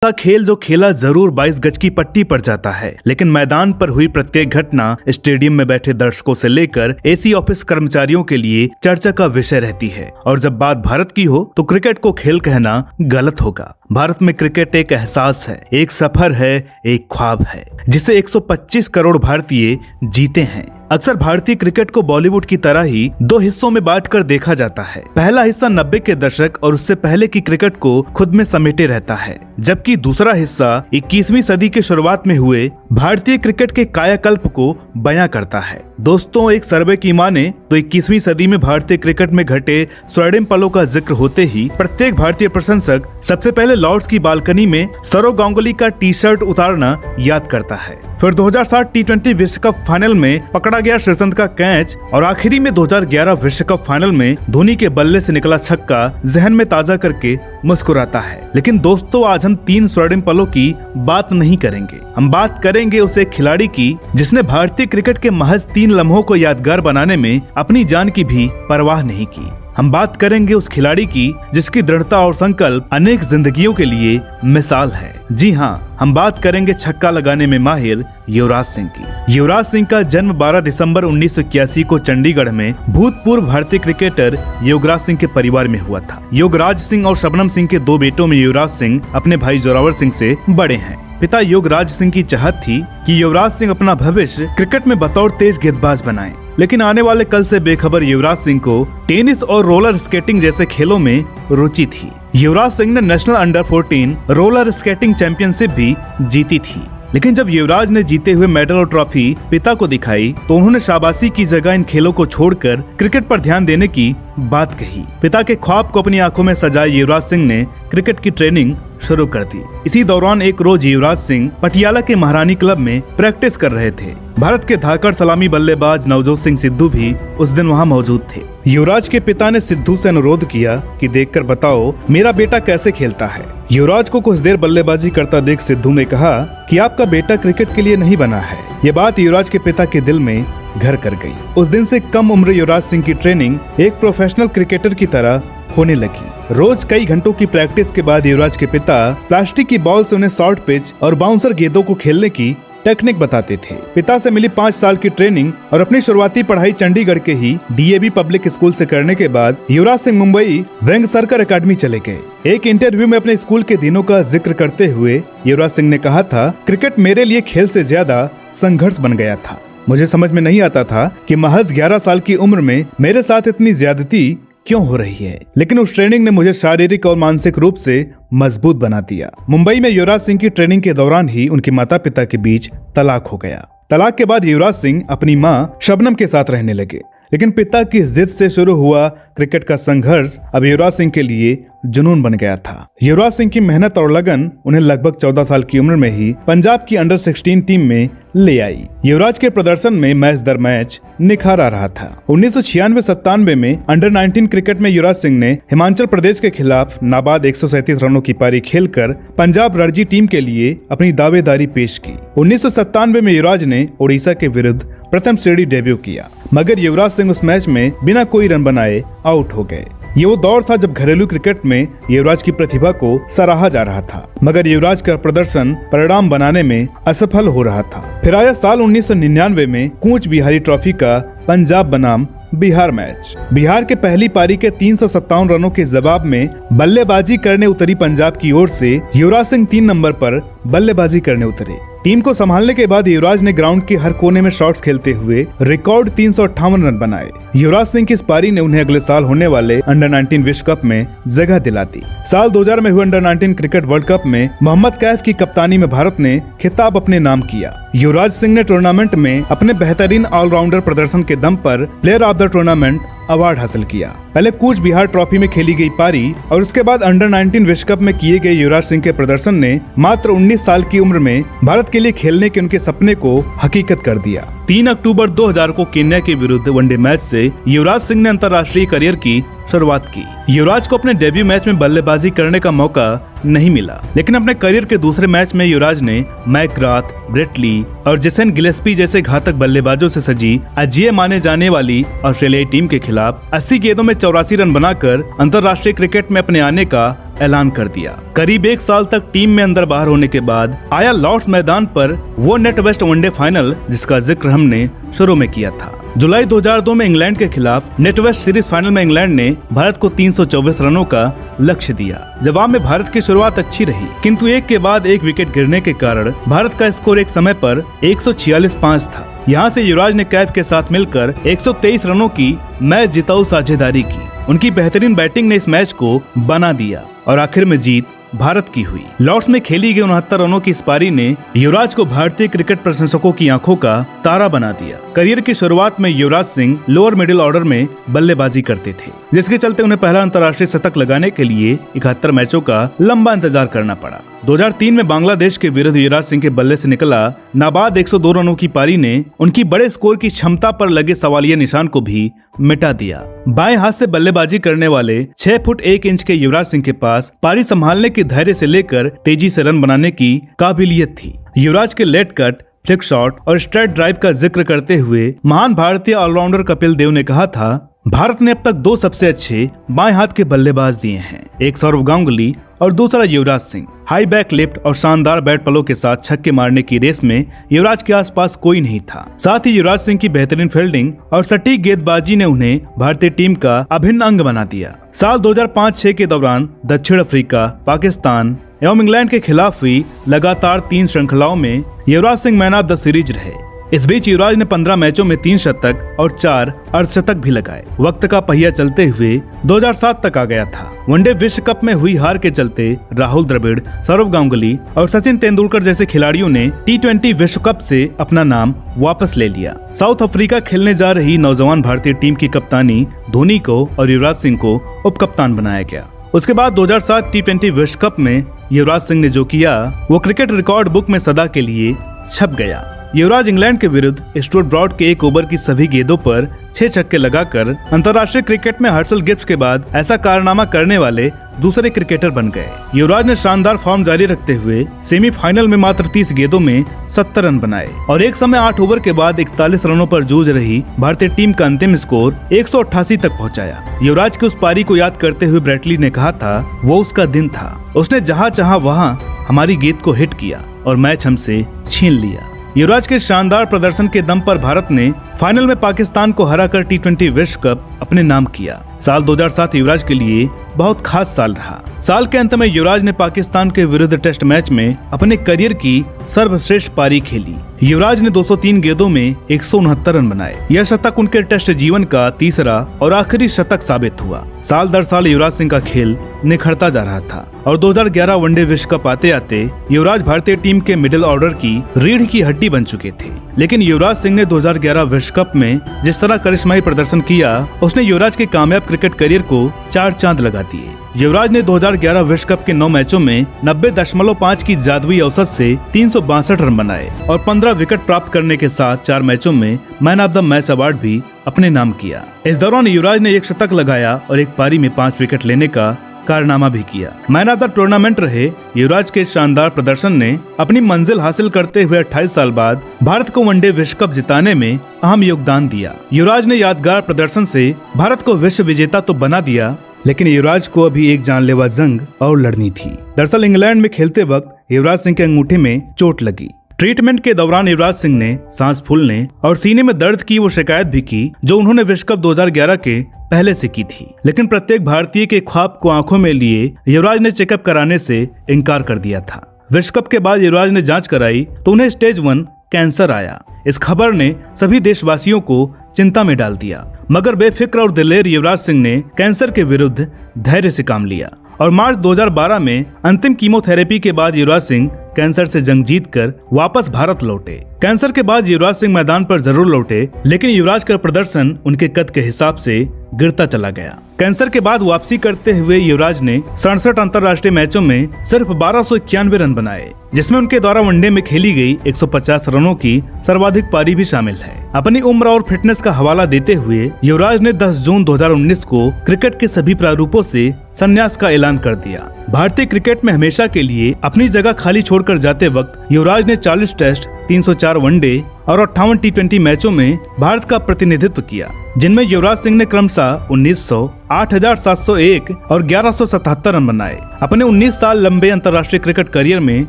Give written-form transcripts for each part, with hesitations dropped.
का खेल जो खेला जरूर 22 गज की पट्टी पर जाता है, लेकिन मैदान पर हुई प्रत्येक घटना स्टेडियम में बैठे दर्शकों से लेकर एसी ऑफिस कर्मचारियों के लिए चर्चा का विषय रहती है। और जब बात भारत की हो तो क्रिकेट को खेल कहना गलत होगा। भारत में क्रिकेट एक एहसास है, एक सफर है, एक ख्वाब है जिसे 125 करोड़ भारतीय जीते हैं। अक्सर भारतीय क्रिकेट को बॉलीवुड की तरह ही दो हिस्सों में बांटकर देखा जाता है। पहला हिस्सा 90 के दशक और उससे पहले की क्रिकेट को खुद में समेटे रहता है, जबकि दूसरा हिस्सा 21वीं सदी के शुरुआत में हुए भारतीय क्रिकेट के कायाकल्प को बयां करता है। दोस्तों, एक सर्वे की माने तो 21वीं सदी में भारतीय क्रिकेट में घटे स्वर्णिम पलों का जिक्र होते ही प्रत्येक भारतीय प्रशंसक सबसे पहले लॉर्ड्स की बालकनी में सौरव गांगुली का टी शर्ट उतारना याद करता है। फिर 2007 टी20 विश्व कप फाइनल में पकड़ा गया श्रीसंत का कैच और आखिरी में 2011 विश्व कप फाइनल में धोनी के बल्ले से निकला छक्का जहन में ताजा करके मुस्कुराता है। लेकिन दोस्तों, आज हम 3 स्वर्णिम पलों की बात नहीं करेंगे। हम बात करेंगे उस एक खिलाड़ी की जिसने भारतीय क्रिकेट के महज 3 लम्हों को यादगार बनाने में अपनी जान की भी परवाह नहीं की। हम बात करेंगे उस खिलाड़ी की जिसकी दृढ़ता और संकल्प अनेक जिंदगियों के लिए मिसाल है। जी हाँ, हम बात करेंगे छक्का लगाने में माहिर युवराज सिंह की। युवराज सिंह का जन्म 12 दिसंबर 1981 को चंडीगढ़ में भूतपूर्व भारतीय क्रिकेटर योगराज सिंह के परिवार में हुआ था। योगराज सिंह और शबनम सिंह के 2 बेटों में युवराज सिंह अपने भाई जोरावर सिंह से बड़े हैं। पिता योगराज सिंह की चाहत थी कि युवराज सिंह अपना भविष्य क्रिकेट में बतौर तेज गेंदबाज बनाएं, लेकिन आने वाले कल से बेखबर युवराज सिंह को टेनिस और रोलर स्केटिंग जैसे खेलों में रुचि थी। युवराज सिंह ने national under 14 roller skating championship भी जीती थी। लेकिन जब युवराज ने जीते हुए मेडल और ट्रॉफी पिता को दिखाई तो उन्होंने शाबाशी की जगह इन खेलों को छोड़कर क्रिकेट पर ध्यान देने की बात कही। पिता के ख्वाब को अपनी आंखों में सजाए युवराज सिंह ने क्रिकेट की ट्रेनिंग शुरू कर दी। इसी दौरान एक रोज युवराज सिंह पटियाला के महारानी क्लब में प्रैक्टिस कर रहे थे। भारत के धाकड़ सलामी बल्लेबाज नवजोत सिंह सिद्धू भी उस दिन वहां मौजूद थे। युवराज के पिता ने सिद्धू से अनुरोध किया कि देखकर बताओ मेरा बेटा कैसे खेलता है। युवराज को कुछ देर बल्लेबाजी करता देख सिद्धू ने कहा कि आपका बेटा क्रिकेट के लिए नहीं बना है। ये बात युवराज के पिता के दिल में घर कर गई। उस दिन से कम उम्र युवराज सिंह की ट्रेनिंग एक प्रोफेशनल क्रिकेटर की तरह होने लगी। रोज कई घंटों की प्रैक्टिस के बाद युवराज के पिता प्लास्टिक की बॉल से उन्हें शॉर्ट पिच और बाउंसर गेंदों को खेलने की टेक्निक बताते थे। पिता से मिली 5 साल की ट्रेनिंग और अपनी शुरुआती पढ़ाई चंडीगढ़ के ही डीएवी पब्लिक स्कूल से करने के बाद युवराज सिंह मुंबई वेंगसरकर एकेडमी चले गए। एक इंटरव्यू में अपने स्कूल के दिनों का जिक्र करते हुए युवराज सिंह ने कहा था, क्रिकेट मेरे लिए खेल से ज्यादा संघर्ष बन गया था। मुझे समझ में नहीं आता था कि महज 11 साल की उम्र में मेरे साथ इतनी ज्यादती क्यों हो रही है, लेकिन उस ट्रेनिंग ने मुझे शारीरिक और मानसिक रूप से मजबूत बना दिया। मुंबई में युवराज सिंह की ट्रेनिंग के दौरान ही उनके माता पिता के बीच तलाक हो गया। तलाक के बाद युवराज सिंह अपनी मां शबनम के साथ रहने लगे, लेकिन पिता की जिद से शुरू हुआ क्रिकेट का संघर्ष अब युवराज सिंह के लिए जुनून बन गया था। युवराज सिंह की मेहनत और लगन उन्हें लगभग 14 साल की उम्र में ही पंजाब की अंडर 16 टीम में ले आई। युवराज के प्रदर्शन में मैच दर मैच निखार आ रहा था। 1996-97 में अंडर 19 क्रिकेट में युवराज सिंह ने हिमाचल प्रदेश के खिलाफ नाबाद 137 रनों की पारी खेलकर पंजाब रणजी टीम के लिए अपनी दावेदारी पेश की। 1997 में युवराज ने उड़ीसा के विरुद्ध प्रथम श्रेणी डेब्यू किया, मगर युवराज सिंह उस मैच में बिना कोई रन बनाए आउट हो गए। ये वो दौर था जब घरेलू क्रिकेट में युवराज की प्रतिभा को सराहा जा रहा था, मगर युवराज का प्रदर्शन परिणाम बनाने में असफल हो रहा था। फिर आया साल 1999 में कूच बिहारी ट्रॉफी का पंजाब बनाम बिहार मैच। बिहार के पहली पारी के 357 रनों के जवाब में बल्लेबाजी करने उतरी पंजाब की ओर से युवराज सिंह 3 नंबर पर बल्लेबाजी करने उतरे। टीम को संभालने के बाद युवराज ने ग्राउंड के हर कोने में शॉट्स खेलते हुए रिकॉर्ड 358 रन बनाए। युवराज सिंह की इस पारी ने उन्हें अगले साल होने वाले अंडर 19 विश्व कप में जगह दिला दी। साल 2000 में हुए अंडर 19 क्रिकेट वर्ल्ड कप में मोहम्मद कैफ की कप्तानी में भारत ने खिताब अपने नाम किया। युवराज सिंह ने टूर्नामेंट में अपने बेहतरीन ऑलराउंडर प्रदर्शन के दम पर player of the tournament award हासिल किया। पहले कूच बिहार ट्रॉफी में खेली गई पारी और उसके बाद अंडर 19 विश्व कप में किए गए युवराज सिंह के प्रदर्शन ने मात्र 19 साल की उम्र में भारत के लिए खेलने के उनके सपने को हकीकत कर दिया। 3 अक्टूबर 2000 को केन्या के विरुद्ध वनडे मैच से युवराज सिंह ने अंतर्राष्ट्रीय करियर की शुरुआत की। युवराज को अपने डेब्यू मैच में बल्लेबाजी करने का मौका नहीं मिला। लेकिन अपने करियर के दूसरे मैच में युवराज ने मैकग्राथ, ब्रेट ली और जेसन गिलेस्पी जैसे घातक बल्लेबाजों से सजी अजेय माने जाने वाली ऑस्ट्रेलियाई टीम के खिलाफ 80 गेंदों में 84 रन बनाकर अंतर्राष्ट्रीय क्रिकेट में अपने आने का ऐलान कर दिया। करीब 1 साल तक टीम में अंदर बाहर होने के बाद आया लॉर्ड्स मैदान पर वो नेट वेस्ट वनडे फाइनल जिसका जिक्र हमने शुरू में किया था। जुलाई 2002 में इंग्लैंड के खिलाफ नेट वेस्ट सीरीज फाइनल में इंग्लैंड ने भारत को 324 रनों का लक्ष्य दिया। जवाब में भारत की शुरुआत अच्छी रही, किंतु एक के बाद एक विकेट गिरने के कारण भारत का स्कोर एक समय पर 146-5 था। यहाँ से युवराज ने कैप के साथ मिलकर 123 रनों की मैच जिताऊ साझेदारी की। उनकी बेहतरीन बैटिंग ने इस मैच को बना दिया और आखिर में जीत भारत की हुई। लॉर्ड्स में खेली गई 69 रनों की इस पारी ने युवराज को भारतीय क्रिकेट प्रशंसकों की आंखों का तारा बना दिया। करियर की शुरुआत में Yuvraj Singh lower middle order में बल्लेबाजी करते थे, जिसके चलते उन्हें पहला अंतर्राष्ट्रीय शतक लगाने के लिए 71 मैचों का लंबा इंतजार करना पड़ा। 2003 में बांग्लादेश के विरुद्ध युवराज सिंह के बल्ले से निकला नाबाद 102 रनों की पारी ने उनकी बड़े स्कोर की क्षमता पर लगे सवालिया निशान को भी मिटा दिया। बाएं हाथ से बल्लेबाजी करने वाले 6 फुट 1 इंच के युवराज सिंह के पास पारी संभालने के धैर्य से लेकर तेजी से रन बनाने की काबिलियत थी। युवराज के लेट कट, फ्लिक शॉट और स्ट्रेट ड्राइव का जिक्र करते हुए महान भारतीय ऑलराउंडर कपिल देव ने कहा था, भारत ने अब तक 2 सबसे अच्छे बाएं हाथ के बल्लेबाज दिए हैं, एक सौरव गांगुली और दूसरा Yuvraj Singh. High back lift और शानदार बैट पलों के साथ छक्के मारने की रेस में युवराज के आसपास कोई नहीं था। साथ ही युवराज सिंह की बेहतरीन फील्डिंग और सटीक गेंदबाजी ने उन्हें भारतीय टीम का अभिन्न अंग बना दिया। साल 2005-06 के दौरान दक्षिण अफ्रीका, पाकिस्तान एवं इंग्लैंड के खिलाफ हुई लगातार 3 श्रृंखलाओं में Yuvraj Singh man of the series रहे। इस बीच युवराज ने 15 मैचों में 3 शतक और 4 अर्धशतक भी लगाए। वक्त का पहिया चलते हुए 2007 तक आ गया था। वनडे विश्व कप में हुई हार के चलते राहुल द्रविड़, सौरव गांगुली और सचिन तेंदुलकर जैसे खिलाड़ियों ने T20 विश्व कप से अपना नाम वापस ले लिया। साउथ अफ्रीका खेलने जा रही नौजवान भारतीय टीम की कप्तानी धोनी को और युवराज सिंह को उप कप्तान बनाया गया। उसके बाद 2007 T20 विश्व कप में युवराज सिंह ने जो किया वो क्रिकेट रिकॉर्ड बुक में सदा के लिए छप गया। युवराज इंग्लैंड के विरुद्ध स्टुअर्ट ब्रॉड के 1 ओवर की सभी गेंदों पर 6 छक्के लगाकर अंतर्राष्ट्रीय क्रिकेट में हर्षल गिब्स के बाद ऐसा कारनामा करने वाले दूसरे क्रिकेटर बन गए। युवराज ने शानदार फॉर्म जारी रखते हुए सेमीफाइनल में मात्र 30 गेंदों में 70 रन बनाए और एक समय 8 ओवर के बाद 41 रनों पर जूझ रही भारतीय टीम का अंतिम स्कोर 188 तक पहुंचाया। युवराज की उस पारी को याद करते हुए ब्रेटली ने कहा था, वो उसका दिन था, उसने जहां चाहा वहां हमारी गेंद को हिट किया और मैच हमसे छीन लिया। युवराज के शानदार प्रदर्शन के दम पर भारत ने फाइनल में पाकिस्तान को हराकर T20 विश्व कप अपने नाम किया। साल 2007 युवराज के लिए बहुत खास साल रहा। साल के अंत में युवराज ने पाकिस्तान के विरुद्ध टेस्ट मैच में अपने करियर की सर्वश्रेष्ठ पारी खेली। युवराज ने 203 गेंदों में 169 रन बनाए। यह शतक उनके टेस्ट जीवन का तीसरा और आखिरी शतक साबित हुआ। साल दर साल युवराज सिंह का खेल निखरता जा रहा था और 2011 वनडे विश्व कप आते आते युवराज भारतीय टीम के मिडिल ऑर्डर की रीढ़ की हड्डी बन चुके थे। लेकिन युवराज सिंह ने 2011 विश्व कप में जिस तरह करिश्माई प्रदर्शन किया, उसने युवराज के कामयाब क्रिकेट करियर को 4 चांद लगा दिए। युवराज ने 2011 विश्व कप के 9 मैचों में 90.5 की जादुई औसत से 362 रन बनाए और 15 विकेट प्राप्त करने के साथ 4 मैचों में man of the match award भी अपने नाम किया। इस दौरान युवराज ने 1 शतक लगाया और एक पारी में 5 विकेट लेने का कारनामा भी किया। मैन ऑफ द टूर्नामेंट रहे युवराज के शानदार प्रदर्शन ने अपनी मंजिल हासिल करते हुए 28 साल बाद भारत को वनडे विश्व कप जिताने में अहम योगदान दिया। युवराज ने यादगार प्रदर्शन से भारत को विश्व विजेता तो बना दिया, लेकिन युवराज को अभी एक जानलेवा जंग और लड़नी थी। दरअसल इंग्लैंड में खेलते वक्त युवराज सिंह के अंगूठे में चोट लगी। ट्रीटमेंट के दौरान युवराज सिंह ने सांस फूलने और सीने में दर्द की वो शिकायत भी की जो उन्होंने विश्व कप 2011 के पहले से की थी। लेकिन प्रत्येक भारतीय के ख्वाब को आंखों में लिए युवराज ने चेकअप कराने से इनकार कर दिया था। विश्व कप के बाद युवराज ने जांच कराई तो उन्हें स्टेज 1 कैंसर आया। इस खबर ने सभी देशवासियों को चिंता में डाल दिया, मगर बेफिक्र और दिलेर युवराज सिंह ने कैंसर के विरुद्ध धैर्य से काम लिया और मार्च 2012 में अंतिम कीमोथेरेपी के बाद युवराज सिंह कैंसर से जंग जीतकर वापस भारत लौटे। कैंसर के बाद युवराज सिंह मैदान पर जरूर लौटे, लेकिन युवराज का प्रदर्शन उनके कद के हिसाब से गिरता चला गया। कैंसर के बाद वापसी करते हुए युवराज ने 67 अंतर्राष्ट्रीय मैचों में सिर्फ 1291 रन बनाए, जिसमें उनके द्वारा वनडे में खेली गई 150 रनों की सर्वाधिक पारी भी शामिल है। अपनी उम्र और फिटनेस का हवाला देते हुए युवराज ने 10 जून 2019 को क्रिकेट के सभी प्रारूपों से संन्यास का ऐलान कर दिया। भारतीय क्रिकेट में हमेशा के लिए अपनी जगह खाली छोड़कर जाते वक्त युवराज ने 40 टेस्ट, 304 वनडे और 58 टी20 मैचों में भारत का प्रतिनिधित्व किया, जिनमें युवराज सिंह ने क्रमशः 1900, 8701 और 1177 रन बनाए। अपने 19 साल लंबे अंतर्राष्ट्रीय क्रिकेट करियर में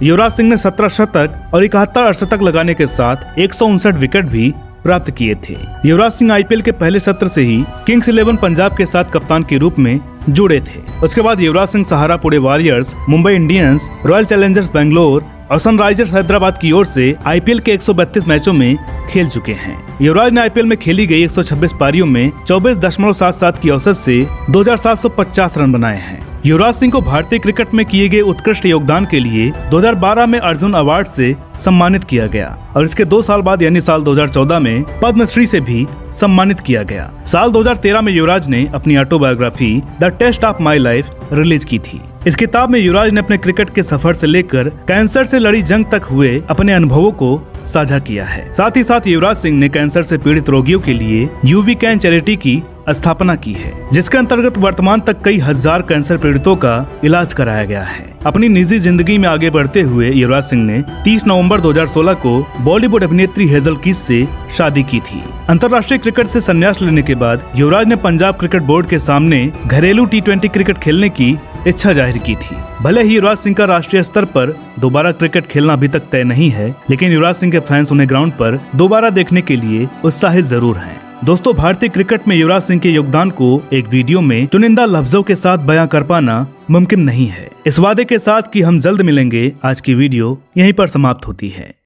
युवराज सिंह ने 17 शतक और 71 अर्धशतक लगाने के साथ 159 विकेट भी प्राप्त किए थे। युवराज सिंह आईपीएल के पहले सत्र से ही किंग्स 11 पंजाब के साथ कप्तान के रूप में जुड़े थे। उसके बाद युवराज सिंह सहारापुरे warriors, Mumbai Indians, royal challengers Bangalore और सनराइजर्स हैदराबाद की ओर से आईपीएल के 132 मैचों में खेल चुके हैं। युवराज ने आईपीएल में खेली गई 126 पारियों में 24.77 की औसत से 2750 रन बनाए हैं। युवराज सिंह को भारतीय क्रिकेट में किए गए उत्कृष्ट योगदान के लिए 2012 में अर्जुन अवार्ड से सम्मानित किया गया और इसके 2 साल बाद यानी साल 2014 में पद्मश्री से भी सम्मानित किया गया। साल 2013 में युवराज ने अपनी autobiography the test of my life release की थी। इस किताब में युवराज ने अपने क्रिकेट के सफर से लेकर कैंसर से लड़ी जंग तक हुए अपने अनुभवों को साझा किया है। साथ ही साथ युवराज सिंह ने कैंसर से पीड़ित रोगियों के लिए यूवी कैन चैरिटी की स्थापना की है, जिसके अंतर्गत वर्तमान तक कई हजार कैंसर पीड़ितों का इलाज कराया गया है। अपनी निजी जिंदगी में आगे बढ़ते हुए युवराज सिंह ने 30 नवंबर 2016 को बॉलीवुड अभिनेत्री हेजल कीस से शादी की थी। अंतर्राष्ट्रीय क्रिकेट से संन्यास लेने के बाद युवराज ने पंजाब क्रिकेट बोर्ड के सामने घरेलू टी20 क्रिकेट खेलने की इच्छा जाहिर की थी। भले ही युवराज सिंह का राष्ट्रीय स्तर पर दोबारा क्रिकेट खेलना अभी तक तय नहीं है, लेकिन युवराज सिंह के फैंस उन्हें ग्राउंड पर दोबारा देखने के लिए उत्साहित जरूर हैं। दोस्तों, भारतीय क्रिकेट में युवराज सिंह के योगदान को एक वीडियो में चुनिंदा लफ्जों के साथ बयां कर पाना मुमकिन नहीं है। इस वादे के साथ कि हम जल्द मिलेंगे, आज की वीडियो यहीं पर समाप्त होती है।